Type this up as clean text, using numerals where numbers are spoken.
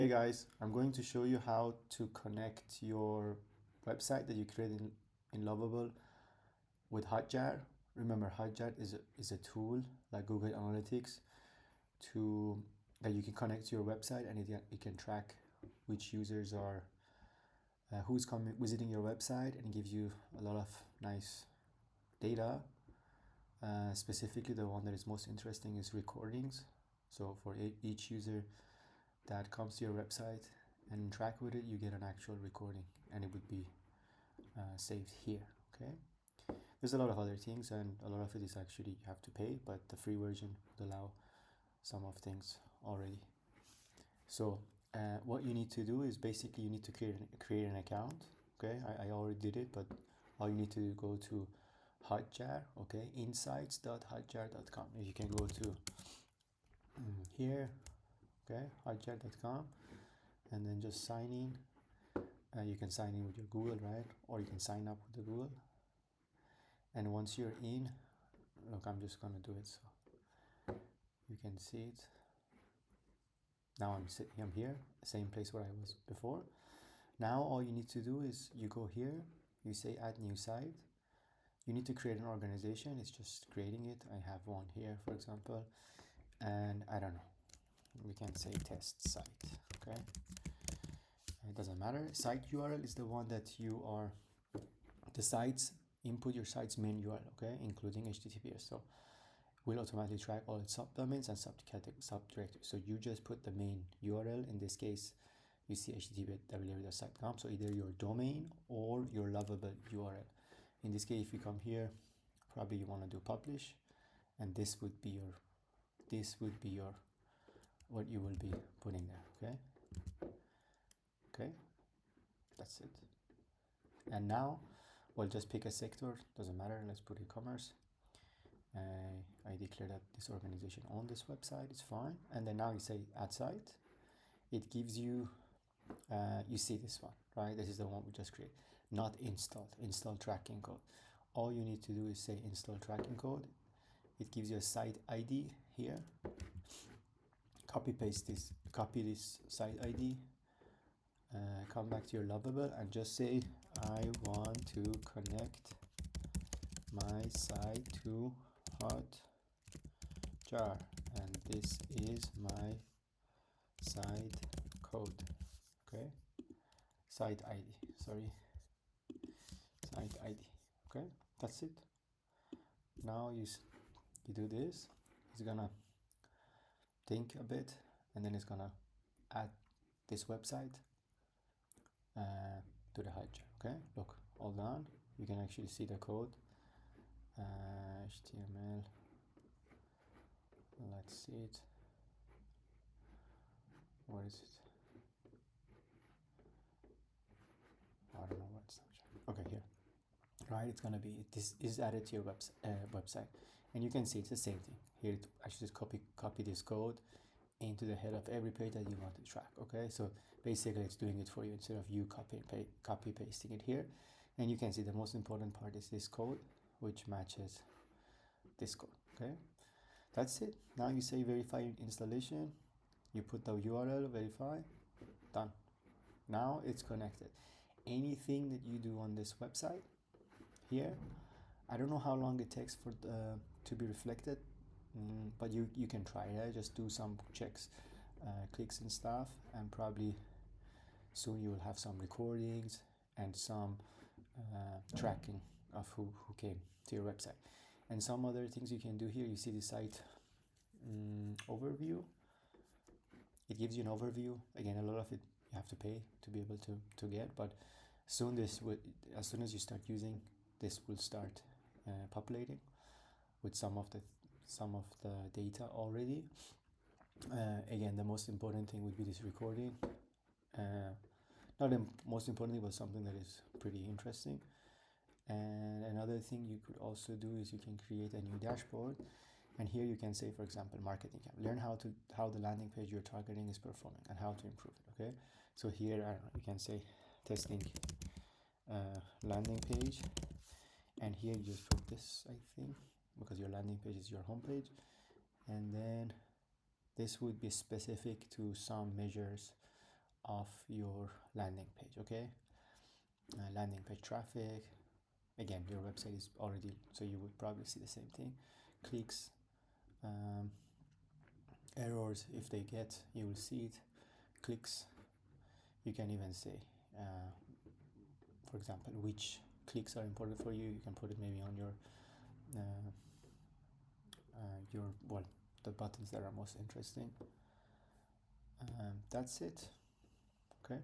Hey guys, I'm going to show you how to connect your website that you created in Lovable with Hotjar. Remember, Hotjar is a tool like Google Analytics to that you can connect to your website, and it can track which users are who's coming visiting your website, and it gives you a lot of nice data. Specifically, the one that is most interesting is recordings. So for each user that comes to your website and interact with it, you get an actual recording, and it would be saved here. Okay, there's a lot of other things, and a lot of it is actually you have to pay, but the free version would allow some of things already. So what you need to do is basically you need to create an account. Okay, I already did it, but all you need to go to Hotjar. Okay, insights.hotjar.com. You can go to here. Okay, hotjar.com, and then just sign in. You can sign in with your Google, right? Or you can sign up with the Google. And once you're in, look, I'm just gonna do it so you can see it. Now I'm here, same place where I was before. Now all you need to do is you go here, you say add new site. You need to create an organization. It's just creating it. I have one here, for example, and I don't know, we can say test site. Okay, it doesn't matter. Site URL is the one that you are the site's input, your site's main URL, okay, including HTTPS. So will automatically track all its subdomains and subdirectories. So you just put the main URL. In this case, you see http://www.site.com. So either your domain or your Lovable URL. In this case, if you come here, probably you want to do publish, and this would be your what you will be putting there. Okay, that's it. And now we'll just pick a sector, doesn't matter, let's put e-commerce. I declare that this organization on this website, it's fine. And then now you say add site. It gives you, you see this one, right? This is the one we just created, not install tracking code. All you need to do is say install tracking code. It gives you a site ID here. Copy this site ID. Come back to your Lovable and just say I want to connect my site to Hotjar, and this is my site code. Okay, site ID, sorry, site ID. Okay, that's it. Now you do this. It's gonna think a bit, and then it's gonna add this website to the Hotjar. Okay, look, all done. You can actually see the code. HTML, let's see it. Where is it? I don't know what's okay, here, right? It's gonna be, this is added to your website, and you can see it's the same thing here. I should just copy this code into the head of every page that you want to track. Okay, so basically it's doing it for you instead of you copy pasting it here. And you can see the most important part is this code, which matches this code. Okay, that's it. Now you say verify installation, you put the URL, verify, done. Now it's connected. Anything that you do on this website here, I don't know how long it takes for to be reflected, but you can try it. Just do some checks, clicks and stuff, and probably soon you will have some recordings and some tracking of who came to your website. And some other things you can do here, you see the site overview. It gives you an overview. Again, a lot of it you have to pay to be able to get, but soon as soon as you start using, this will start populating with some of the data already. Again, the most important thing would be this recording. Not the most important thing, but something that is pretty interesting. And another thing you could also do is you can create a new dashboard, and here you can say, for example, marketing camp. Learn how the landing page you're targeting is performing and how to improve it. Okay, so here I don't know, you can say testing landing page, and here you just put this, I think, because your landing page is your home page, and then this would be specific to some measures of your landing page. Okay, landing page traffic, again your website is already, so you would probably see the same thing. Clicks, errors, if they get, you will see it. Clicks, you can even say for example which clicks are important for you. You can put it maybe on your well, the buttons that are most interesting. That's it. Okay.